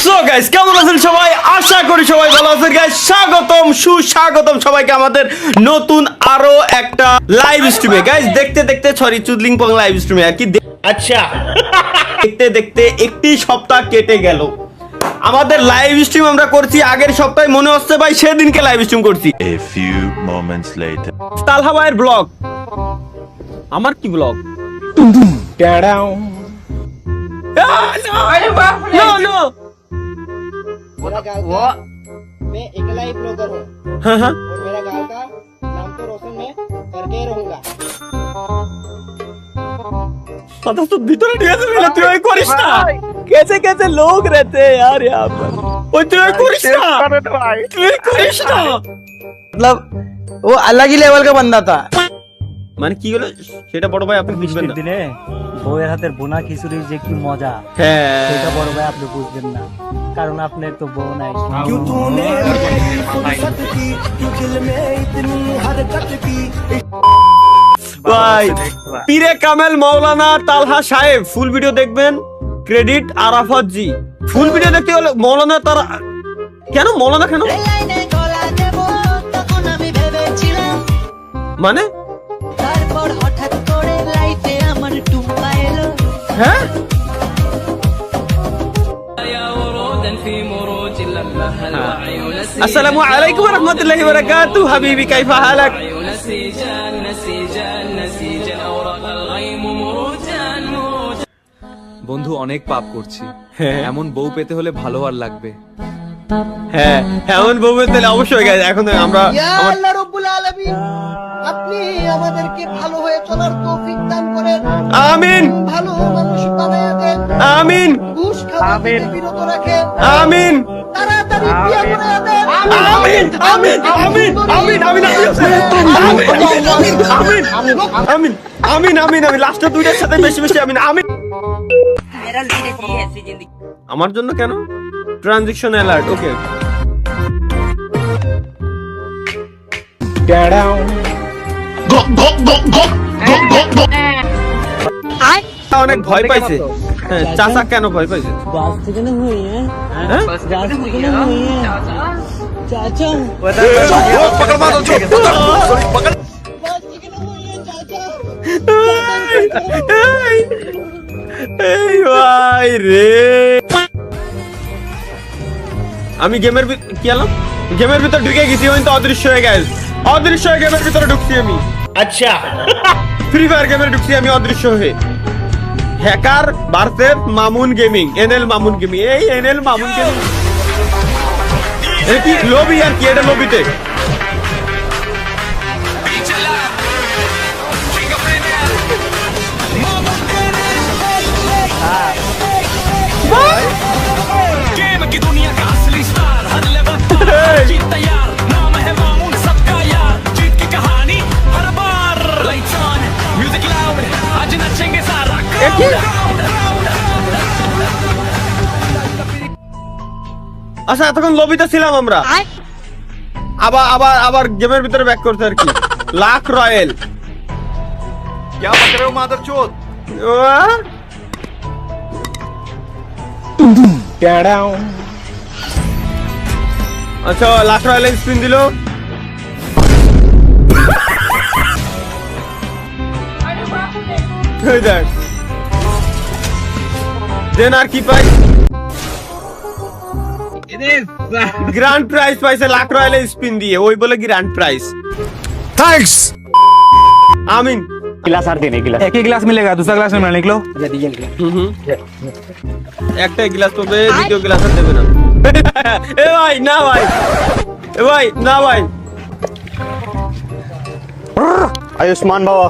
So guys কেমন আছেন সবাই? আশা করি সবাই ভালো আছেন গাইস। স্বাগতম সুস্বাগতম সবাইকে আমাদের নতুন আরো একটা লাইভ স্ট্রিমে গাইস। দেখতে দেখতে সরি চুদলিং পং লাইভ স্ট্রিমে আর কি আচ্ছা দেখতে দেখতে একটি সপ্তাহ কেটে গেল। আমাদের লাইভ স্ট্রিম আমরা করছি আগের সপ্তাহে, মনে হচ্ছে ভাই সেদিনকে লাইভ স্ট্রিম করছি। A few moments later. তালহা ভাইয়ের ব্লগ, আমার কি ব্লগ? नो नो मेरा गाँव का मैं अकेला ही ब्लॉगर हूँ हाँ हाँ और मेरा गाँव का नाम तो रोशन मैं करके ही रहूंगा। पता तो भीतर नहीं है, मेरा तू एक कोरिस्ता कैसे कैसे लोग रहते हैं यार यहाँ पर। वो तू एक कोरिस्ता, तू एक कोरिस्ता मतलब वो अलग ही लेवल का बंदा था। মানে কি হলো সেটা বড় ভাই আপনি বুঝবেন না। দিনে বউয়ের হাতের বোনা খিচুড়ির যে কি মজা হ্যাঁ সেটা বড় ভাই আপনি বুঝবেন না, কারণ আপনার তো বউ নাই। ভাই পীরে কামেল মাওলানা তালহা সাহেব ফুল ভিডিও দেখবেন, ক্রেডিট আরাফাত জি। ফুল ভিডিও দেখতে হলে মৌলানা তারা কেন মৌলানা কেন মানে তারপর হঠাৎ করে লাইফে আমার টুম্পা এলো। হ্যাঁ আসসালামু আলাইকুম ওয়া রাহমাতুল্লাহি ওয়া বারাকাতুহু হাবিবি কাইফা হালাক। বন্ধু অনেক পাপ করছি, হ্যাঁ। এমন বউ পেতে হলে ভালো আর লাগবে। হ্যাঁ এমন বউবে তাহলে অবশ্যই গাইজ। এখন আমরা ইয়া আল্লাহ রব্বুল আলামিন আপনি আমাদেরকে ভালো হয়ে চলার তৌফিক দান করেন। আমিন ভালো মানুষ বানায়া দেন। আমিন ঘুষ খাওয়া থেকে বিরত রাখেন। আমিন তাড়াতাড়ি বিয়ে করে দেন। আমিন আমিন আমিন আমিন আমিন আমিন আমিন আমিন আমিন লাস্টে দুইটার সাথে বেশি বেশি আমিন আমিন। আমার জন্য কেন? ট্রানজিশন অ্যালার্ট ওকে। অনেক ভয় পাইছে। হ্যাঁ চাচা কেন ভয় পাইছে? গাছ থেকে না হুই হ্যাঁ গাছ থেকে না হুই চাচা এই ভাই রে আমি গেমের কি আলাম গেমের ভিতর ঢুকে গেছি, তো অদৃশ্য হয়ে গেছে। অদৃশ্য হয়ে গেমের ভিতরে ঢুকছি আমি। আচ্ছা ফ্রি ফায়ার গেমের ঢুকছি আমি অদৃশ্য হয়ে। Hacker versus Mamun gaming, NL Mamun gaming. এই এনএল মামুন গেমিং কি লবি আর কি? এটা লবিতে আচ্ছা এতক্ষণ লবিতে ছিলাম আমরা, আবার আবার আবার গেমের ভিতরে ব্যাক করতে আর কি। লাখ রয়্যাল क्या बक रहे हो मादरचोद? আচ্ছা লাখ রয়্যাল স্পিন দিল। দেখ দেন আর কি পাই? গ্র্যান্ড প্রাইজ পাইছে লাখ রয়্যাল স্পিন দিয়ে, ওই বলে গ্র্যান্ড প্রাইজ। Thanks. আমিন। एक ही गिलास मिलेगा, दूसरा गिलास में निकलो। একটা গ্লাস পাবে, দ্বিতীয় গ্লাস আর দেবে না। এ ভাই না ভাই, এ ভাই না ভাই। आयुष्मान बाबा.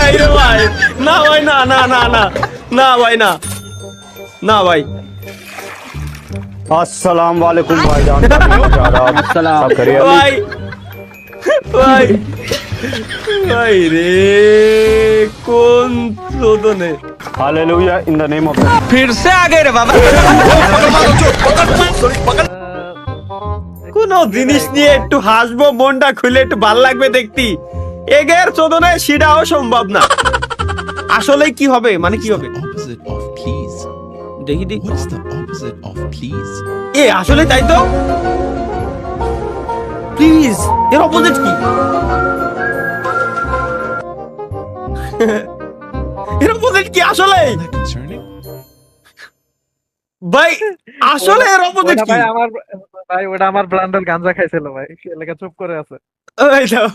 এই রে ভাই না ভাই না না না না না ভাই না না ভাই। अस्सलाम वालेकुम भाईजान. सब करिए. ভাই ভাই ভাই রে কোন লোদনে Hallelujah in the name of the. फिर से आ गए रे बाबा। কোন জিনিস নিয়ে একটু হাসবো, মনটা খুলে একটু ভাল লাগবে দেখতি, এগের চোদনায় সেটাও সম্ভব না। আসলে কি হবে মানে কি হবে opposite of peace? দেখি দেখি What is the opposite of peace? এ আসলে তাই তো, প্লিজ এর অপোজিট কি? এর অপোজিট কি আসলে? ভাই আসলে এর অপোজিট কি? ভাই ওটা আমার ব্রান্ডের গাঞ্জা খাইছিল ভাই, এলাকা চুপ করে আছে। এই দাও।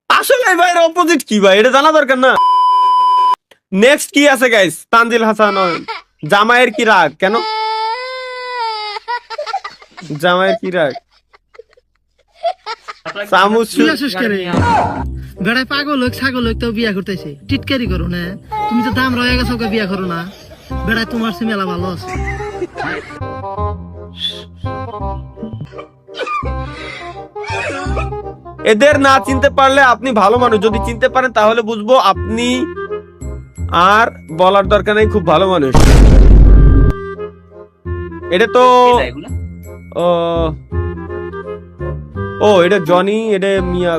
আসলে ভাই এর অপোজিট কি ভাই, এটা জানা দরকার না। নেক্সট কি আছে গাইস? তানজিল হাসান, জামাইয়ের কি রাগ? কেন জামাইয়ের কি রাগ? সামুস বেড়ায় পাগল হোক ছাগল হোক তো বিয়া করতেছে, টিটকারি করো না। তুমি তো দাম রয়ে গেছো, বিয়া করো না। বেড়ায় তোমার সে মেলা ভালো আছে। এদের না চিনতে পারলে আপনি ভালো মানুষ, যদি চিনতে পারেন তাহলে বুঝবো আপনি, আর বলার দরকার নেই, খুব ভালো মানুষ। এটা তো ও এটা জনি, এটা মিয়া,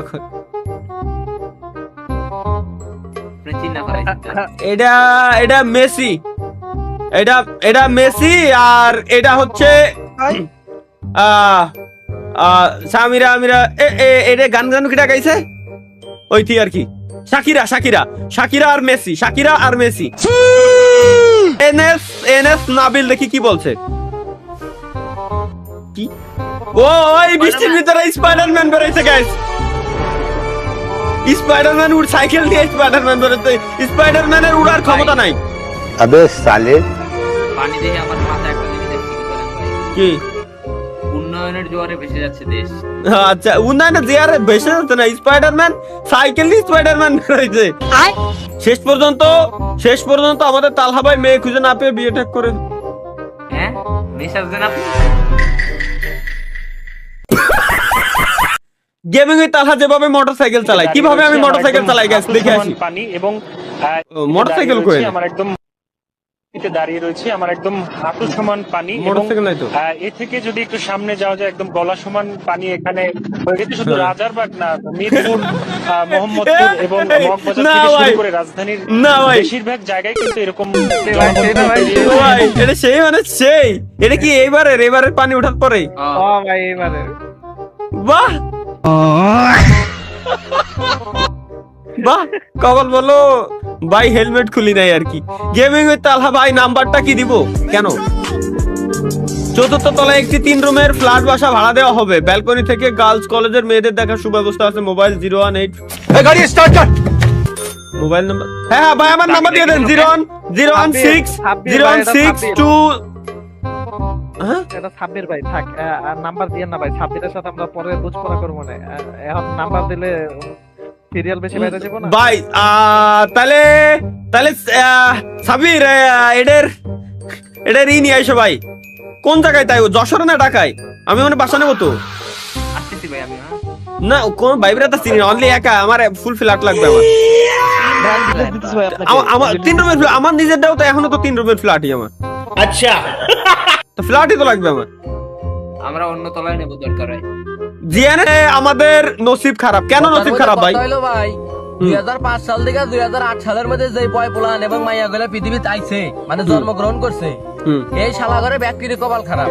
এটা এটা মেসি, এটা মেসি, আর এটা হচ্ছে সামিরা আমিরা। এটা গান গান কিটা গাইছে ওইটি আর কি, শাকিরা শাকিরা শাকিরা আর মেসি, শাকিরা আর মেসি। এনএস নাবিল দেখি কি বলছে। কি ও ওই বৃষ্টির ভিতরে স্পাইডারম্যান বেরোইছে গাইস। স্পাইডারম্যান উড় সাইকেল দিয়ে স্পাইডারম্যান বেরোতে, স্পাইডারম্যানের উড়ার ক্ষমতা নাই। अबे साले পানি দেখে আমার মাথায় একটা জিনিস দেখছি কি করেন ভাই, কি উন্নয়নের জোয়ারে ভেসে যাচ্ছে দেশ। আচ্ছা উন্নয়নের জোয়ারে ভেসে যাচ্ছে না, স্পাইডারম্যান সাইকেল দিয়ে স্পাইডারম্যান বেরোইছে। শেষ পর্যন্ত আমাদের তালহা ভাই মেয়ে খুঁজে না পেয়ে বিয়ে ঠিক করে। হ্যাঁ মেসাজ দেন আপনি। গেমিং এ তালহা যেভাবে মোটরসাইকেল চালায়, কিভাবে আমি মোটরসাইকেল চালাই গাইস দেখে আসি। পানি এবং মোটরসাইকেল কই? আমার একদম এতে দাঁড়িয়ে রয়েছে, আমার একদম হাঁটু সমান পানি, এবং মোটরসাইকেল নাই তো। এ থেকে যদি একটু সামনে যাওয়া যায় একদম গলা সমান পানি। এখানে এটা শুধু রাজারবাগ না, মিরপুর, মোহাম্মদপুর এবং মগবাজার না থেকে ভাই, শুরু করে রাজধানীর না ভাই, বেশিরভাগ জায়গায় কিন্তু এরকম ভাই এটা সেই মানে সেই, এটা কি এবারের পানি ওঠার পরে? ও ভাই এবারে বাহ বাহ, কবল বলো ভাই, হেলমেট খুলি নাই আর কি। গেমিং উইথ তালহা ভাই নাম্বারটা কি দিব? কেন? চতুর্থ তলায় একটি 3 রুমের ফ্ল্যাট বাসা ভাড়া দেওয়া হবে। ব্যালকনি থেকে গার্লস কলেজের মেয়েদের দেখার সুব্যবস্থা আছে। মোবাইল 018 गाड़ी स्टार्ट कर মোবাইল নাম্বার। হ্যাঁ ভাই আমার নাম্বার দিয়ে দেন, 016 হ্যাঁ এটা সাব্বির ভাই থাক, আর নাম্বার দিয়ে না ভাই, সাব্বিরের সাথে আমরা পরে বুঝপড়া করবো না। এখন নাম্বার দিলে সিরিয়াল বেশি বাইরে যাবো না ভাই। তাহলে সাবির এদের নিয়ে আইসো ভাই। কোন জায়গায় তাই, ও যশোরে না ঢাকায়? আমি মানে বাসা নেবো তো। আসতেছি ভাই আমি। না কোন ভাইবরা তো চিনি, অনলি একা। আমার ফুল ফ্ল্যাট লাগবে আমার 3 রুমের ফ্ল্যাট। আমার নিজের দাও তো, এখনো তো 3 রুমের ফ্ল্যাটই আমার। আচ্ছা তো ফ্ল্যাটই তো লাগবে আমার। আমরা অন্য তলায় নেব দরকার হয়। জিয়ানে আমাদের নসিব খারাপ। কেন নসিব খারাপ ভাই? ভাই 2005 সাল থেকে 2008 সালের মধ্যে যে বয় পোলান এবং মাইয়া গুলা পৃথিবীতে আইছে, মানে জন্মগ্রহণ করছে, এই শালা ঘরে ব্যক্তির কপাল খারাপ।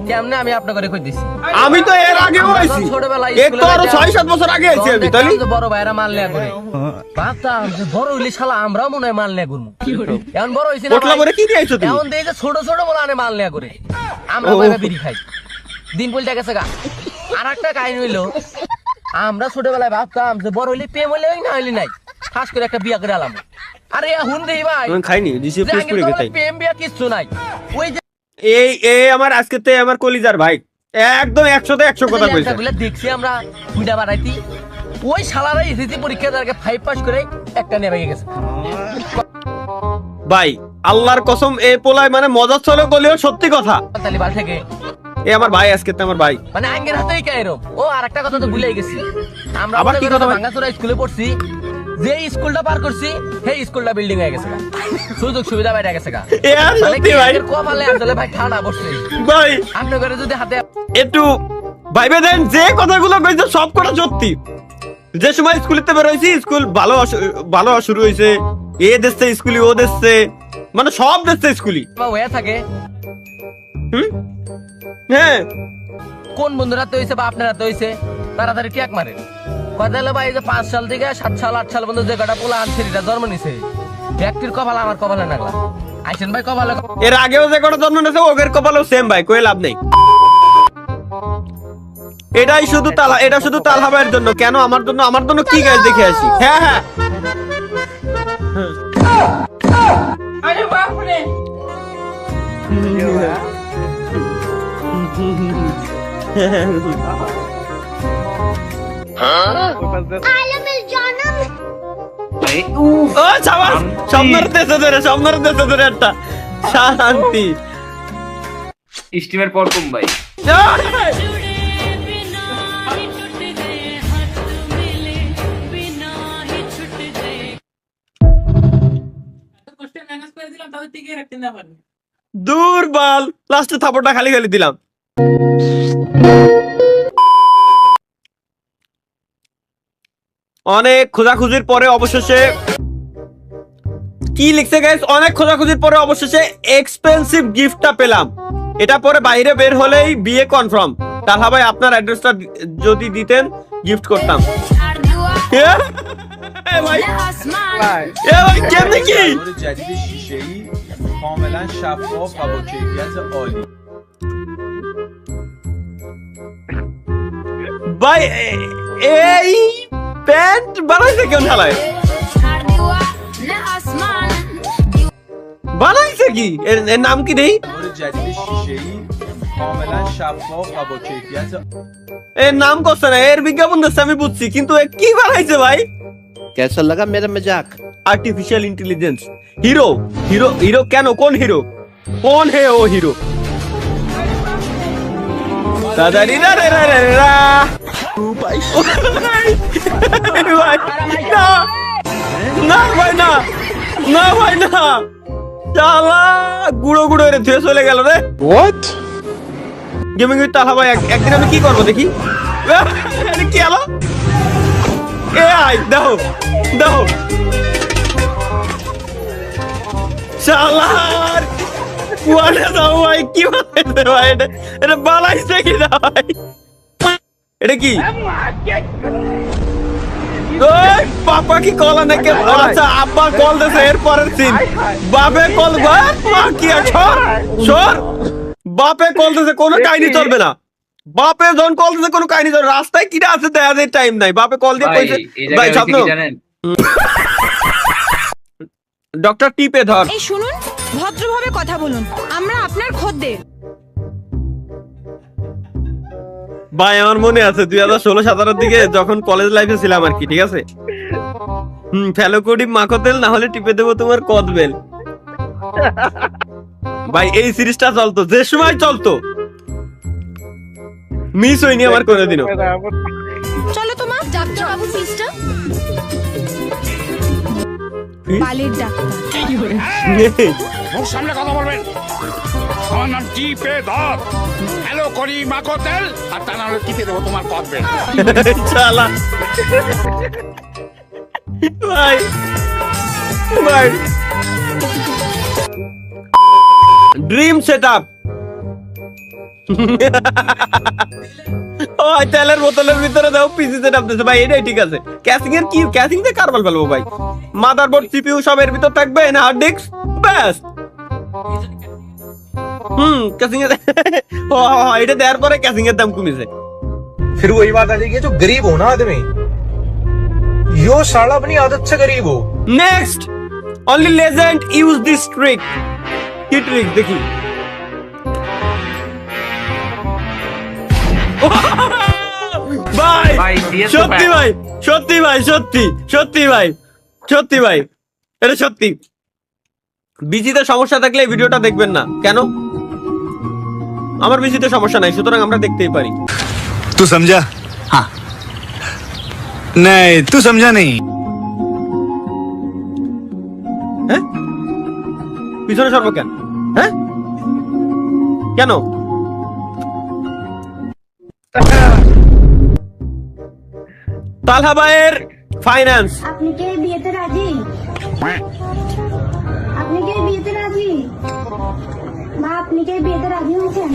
কেমনে আমি আপনাকে কই দিছি? আমি তো এর আগেও আইছি, এক তো আরো 6-7 বছর আগে আইছি আমি। তাহলে বড় ভাইরা মাল নেয়া করে ভাবতাম যে বড় হইলে শালা আমরাও মনে হয় মাল নেয়া করবো। এখন বড় হইছে না পোটলা করে কি নিয়ে আইছো তুমি? এখন দেখে ছোট ছোট বলানে মাল নেয়া করে, আমরা বাইরে বিড়ি খাই। দিন পলটা গেছে গা। আর একটা কাহিনী হইলো, আমরা ছোটবেলায় ভাবতাম যে বড় হইলে প্রেম হইলে না হইলে নাই, খাস করে একটা বিয়া করে আলাম। আরে এখন দেই ভাই আমি খাইনি, দিছি প্রেস করে গেতাই। প্রেম বিয়া কিছু নাই। ওই যে এই আমার আজকেতে আমার কলিজার ভাই একদম 100তে 100 কথা কইছে। দেখছি আমরা মিডা বাড়াইতি, ওই শালারা এসএসসি পরীক্ষা দ্বারা 5 পাস করে একটা নিয়ে ভেঙে গেছে ভাই। আল্লাহর কসম এই পোলায় মানে মজা চলে বলেও সত্যি কথা। তালিবান থেকে এই আমার ভাই আজকেতে আমার ভাই, মানে আঙ্গের হাতেই কায়রম। ও আরেকটা কথা তো ভুলেই গেছি, আমরা আবার কি কথা ভাই? ভাঙাচোরা স্কুলে পড়ছি, যে স্কুলটা পার করছি সেই স্কুলটা বিল্ডিং হয়ে গেছে, সুযোগ সুবিধা বাইরে গেছে গা। এ আর সত্যি ভাই। কপালে আসলে ভাই ঠান্ডা পড়ছে ভাই আপনি করে যদি হাতে একটু ভাইবে দেন, যে কথাগুলো কইছে সব কথা সত্যি। যে সময় স্কুলেতে বের হইছি, স্কুল ভালো শুরু হইছে। এ দেশে স্কুলি, ও দেশে, মানে সব দেশে স্কুলি হয়ে থাকে, হ্যাঁ কোন বন্ধুরা তো হইছে বা আপনারা তো হইছে তাড়াতাড়ি ট্যাগ মারেন কথা হলো ভাই এই যে 5 সাল থেকে 7 সাল 8 সাল বন্ধু যে কটা পোলা আনছিরিটা জন্ম নিছে ব্যক্তির কপাল আমার কপালে নাগলা আইসেন ভাই কপালে এর আগেও যে কটা জন্ম নিয়েছে ওদের কপালেও সেম ভাই, কই লাভ নেই। এটাই শুধু তালা, এটা শুধু তালহা ভাইয়ের জন্য। কেন আমার জন্য? আমার জন্য কি গাইস দেখে আসি। হ্যাঁ হ্যাঁ আরে বাপ রে ও সাবাস, স্বপ্নের দেশে ধরে একটা শান্তি। স্টিমের পর কম ভাই দূর বাল, লাস্টে থাপড়টা খালি খালি দিলাম। অনেক খোঁজাখুঁজির পরে অবশেষে কি লিখছে গাইস, অনেক খোঁজাখুঁজির পরে অবশেষে এক্সপেন্সিভ গিফটটা পেলাম। এটা পরে বাইরে বের হলেই বিয়ে কনফার্ম। তাহলে ভাই আপনার অ্যাড্রেসটা যদি দিতেন গিফট করতাম। ভাই কেমনে কি جدید شیشه‌ای کاملا شفاف و با کیفیت عالی. ভাই এই প্যান্ট বানাইছে কেন ঢালায়? বানাইছে কি? এর নাম কি নেই? جدید شیشه‌ای کاملا شفاف و با کیفیت. এর নাম করছে না, এর বিজ্ঞাপন দিচ্ছে আমি বুঝছি, কিন্তু এ কি বানাইছে ভাই? कैसा लगा मेरा मजाक? Artificial intelligence. Hero hero hero কেন? কোন হিরো? কোন হে ও হিরো? দাদারি রা রা রা রা রা। ভাই না না ভাই না, না ভাই না, শালা গুঁড়ো গুঁড়ো রে ধুয়ে চলে গেল রে। What? গেমিং উইথ তালহা ভাই একদিন আমি কি করবো দেখি। এটা কি হলো? এ আই দেখো দেখো শালার কুয়ারে দাও ভাই, কি বানাইছে ভাই? এটা বানাইছে কি না ভাই? এটা কি? ওই পাপা কি কল নাকি? আচ্ছা আব্বা কল দিছে, এর পরের সিন বাপে কল। মা কি সর সর, বাপে কল দিছে, কোনো কাহিনী চলবে না। বাপে যখন কল দিছে কোনো কাহিনী চলবে না। রাস্তায় কিটা আছে দেখা যায়, টাইম নাই। বাপে কল দিয়ে কইছে ভাই স্বপ্ন ডক্টর টিপে ধর। এই শুনুন, ভদ্রভাবে কথা বলুন, আমরা আপনার খদ্দের। ভাই আমার মনে আছে 2016-17 দিকে যখন কলেজ লাইফে ছিলাম আর কি, ঠিক আছে? ফেলোকোডি মাকতেল না হলে টিপে দেবো তোমার কদবেল। ভাই এই সিরিজটা চলতো, যে সময় চলতো, মিস হয়নি আমার কোনোদিনও। চলো তোমার ডাক্তার বাবু ফিসটা বালির ডাক্তার। মুখ সামনে কথা বলবেন। আমার নাম টিপে ধর, হ্যালো করি মাকতেল, আর তা না হলে টিপে দেবো তোমার কদবেল। শালা ভাই ভাই ড্রিম সেটআপ। ও তেলের বোতলের ভিতরে দাও পিসি সেটআপ দিছে ভাই, এটাই ঠিক আছে। ক্যাসিং এর কি? ক্যাসিং দিয়ে কারবাল ফেলবো ভাই। মাদারবোর্ড সিপিইউ সব এর ভিতর থাকবে, না হার্ড ডিস্ক, ব্যাস। ক্যাসিং এর এটা দেওয়ার পরে ক্যাসিং এর দাম কমেছে। फिर वही बात आ जाएगी, जो गरीब हो ना आदमी, यो साला अपनी आदत से गरीब हो। Next only legend use this trick. কি ট্রিক দেখি? ভাই ভাই দিয়েছো সত্যি ভাই, সত্যি ভাই, সত্যি সত্যি ভাই, সত্যি ভাই, এটা সত্যি। বিজিতে সমস্যা থাকলে এই ভিডিওটা দেখবেন না। কেন? আমার বিজিতে সমস্যা নাই, সুতরাং আমরা দেখতেই পারি। तू समझा? हाँ नहीं, तू समझा नहीं। হ্যাঁ পিছনে সর্ব কেন? হ্যাঁ কেন? তালহা ভাইয়ের ফাইন্যান্স। আপনি কি বিয়েতে রাজি? আপনি কি বিয়েতে রাজি? মা আপনি কি বিয়েতে রাজি হয়েছেন?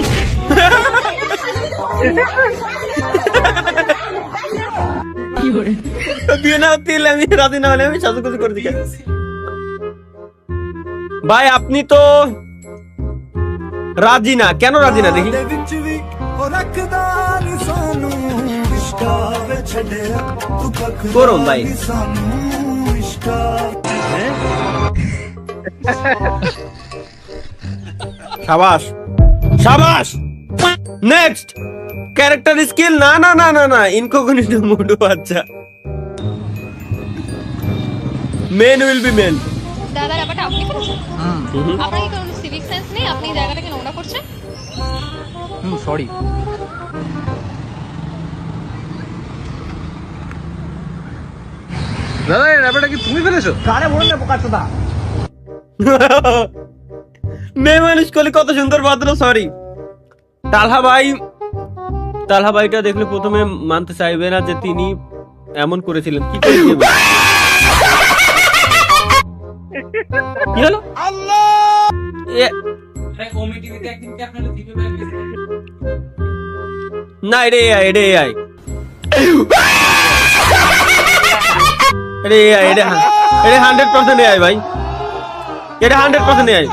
বিয়ে না হতে হলে আমি রাজি না হলে আমি সাজুগুজু করে দিই। ভাই আপনি তো রাজি না, কেন রাজি না দেখি? করুন ভাই। শাবাশ শাবাশ। Next character skill. না না না না না, ইনকগনিটো মোডো। আচ্ছা, মেন উইল বি মেন। দাদা ব্যাপারটা আপনি করেছেন? আপনার কি কোনো সিভিক সেন্স নেই? আপনি এই জায়গাটাকে নোংরা করছেন। সরি। দাদা এই ব্যাপারটা কি তুমি ফেলেছো? মেয়ে মানুষ করলে কত সুন্দর ভদ্র। সরি তালহা ভাইটা দেখলে প্রথমে মানতে চাইবে না যে তিনি এমন করেছিলেন। কি করেছিলেন? কি হলো? না এটা AI, এটা AI, এটা AI, এটা 100% AI ভাই, এটা 100% AI।